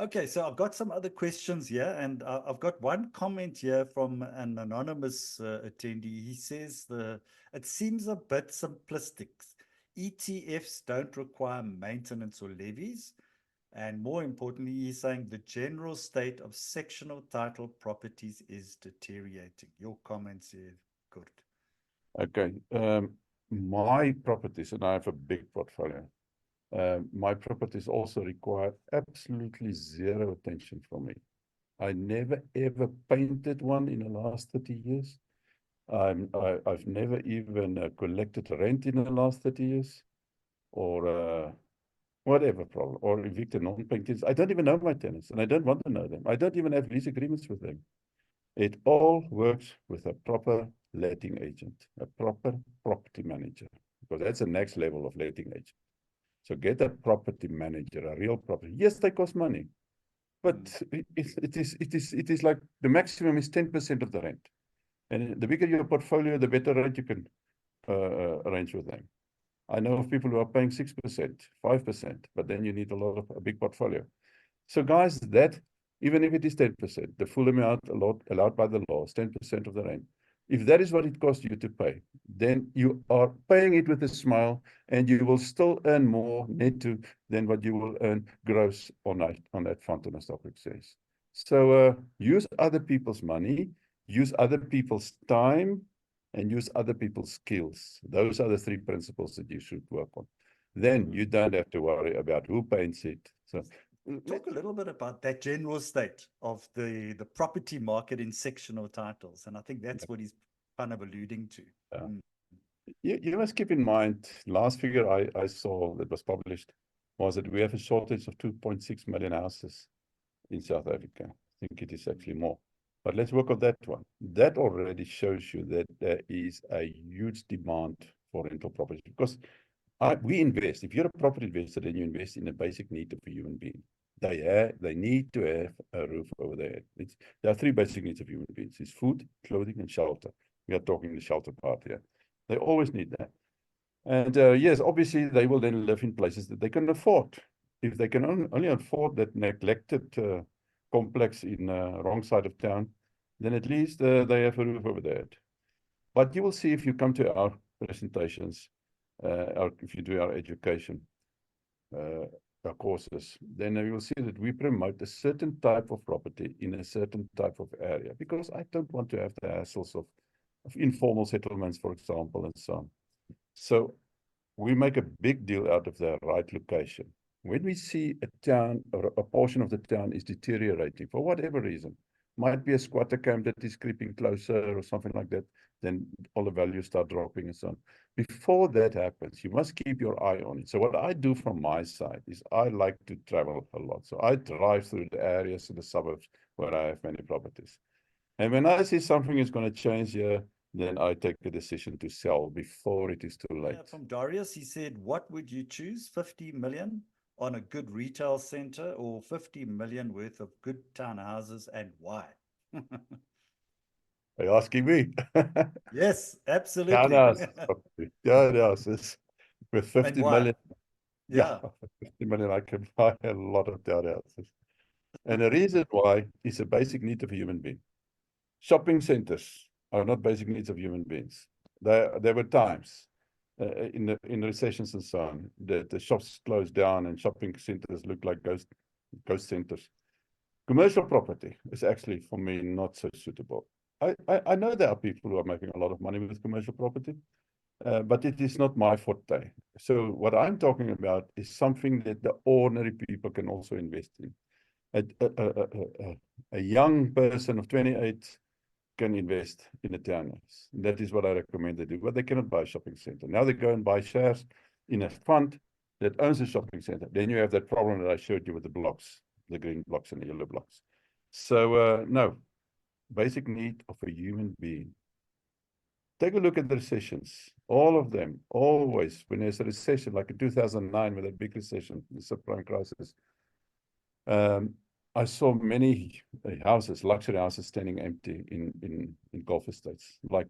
Okay, so I've got some other questions here, and I've got one comment here from an anonymous attendee. He says it seems a bit simplistic. ETFs don't require maintenance or levies, and more importantly, he's saying the general state of sectional title properties is deteriorating. Your comments here, Coert. Okay. My properties, and I have a big portfolio, my properties also require absolutely zero attention from me. I never ever painted one in the last 30 years. I've never even collected rent in the last 30 years, or whatever problem, or evicted non-paying. I don't even know my tenants, and I don't want to know them. I don't even have lease agreements with them. It all works with a proper letting agent, a proper property manager, because that's the next level of letting agent. So get a property manager, a real property. Yes, they cost money, but it is like the maximum is 10% of the rent. And the bigger your portfolio, the better rent you can arrange with them. I know of people who are paying 6%, 5%, but then you need a big portfolio. So guys, that even if it is 10%, the full amount allowed by the law is 10% of the rent. If that is what it costs you to pay, then you are paying it with a smile, and you will still earn more netto than what you will earn gross on that fund on the stock exchange. So use other people's money, use other people's time, and use other people's skills. Those are the three principles that you should work on. Then you don't have to worry about who paints it. So talk a little bit about that general state of the property market in sectional titles, and I think that's what he's kind of alluding to. You must keep in mind, last figure I saw that was published was that we have a shortage of 2.6 million houses in South Africa. I think it is actually more. But let's work on that one. That already shows you that there is a huge demand for rental property, because we invest. If you're a property investor, then you invest in a basic need of a human being. They need to have a roof over their head. There are three basic needs of human beings. It's food, clothing, and shelter. We are talking the shelter part here. They always need that. And yes, obviously, they will then live in places that they can afford. If they can only afford that neglected complex in wrong side of town, then at least they have a roof over their head. But you will see if you come to our presentations, or if you do our education, our courses, then you will see that we promote a certain type of property in a certain type of area, because I don't want to have the hassles of informal settlements, for example, and so on. So we make a big deal out of the right location. When we see a town or a portion of the town is deteriorating for whatever reason, might be a squatter camp that is creeping closer or something like that, then all the values start dropping and so on. Before that happens, you must keep your eye on it. So what I do from my side is I like to travel a lot. So I drive through the areas in the suburbs where I have many properties. And when I see something is going to change here, then I take a decision to sell before it is too late. Yeah, from Darius, he said, what would you choose? 50 million on a good retail center, or 50 million worth of good townhouses, and why? Are you asking me? Yes, absolutely. Townhouses with 50 million. Yeah. 50 million, I can buy a lot of townhouses. And the reason why is a basic need of a human being. Shopping centers are not basic needs of human beings. There were times in recessions and so on that the shops closed down and shopping centers look like ghost centers. Commercial property is actually, for me, not so suitable. I know there are people who are making a lot of money with commercial property, but it is not my forte. So what I'm talking about is something that the ordinary people can also invest in. A young person of 28 can invest in a townhouse. That is what I recommend they do, but they cannot buy a shopping center. Now they go and buy shares in a fund that owns a shopping center. Then you have that problem that I showed you with the blocks, the green blocks and the yellow blocks. So no, basic need of a human being. Take a look at the recessions. All of them, always, when there's a recession, like in 2009, with a big recession, the subprime crisis, I saw many houses, luxury houses, standing empty in Gulf estates, like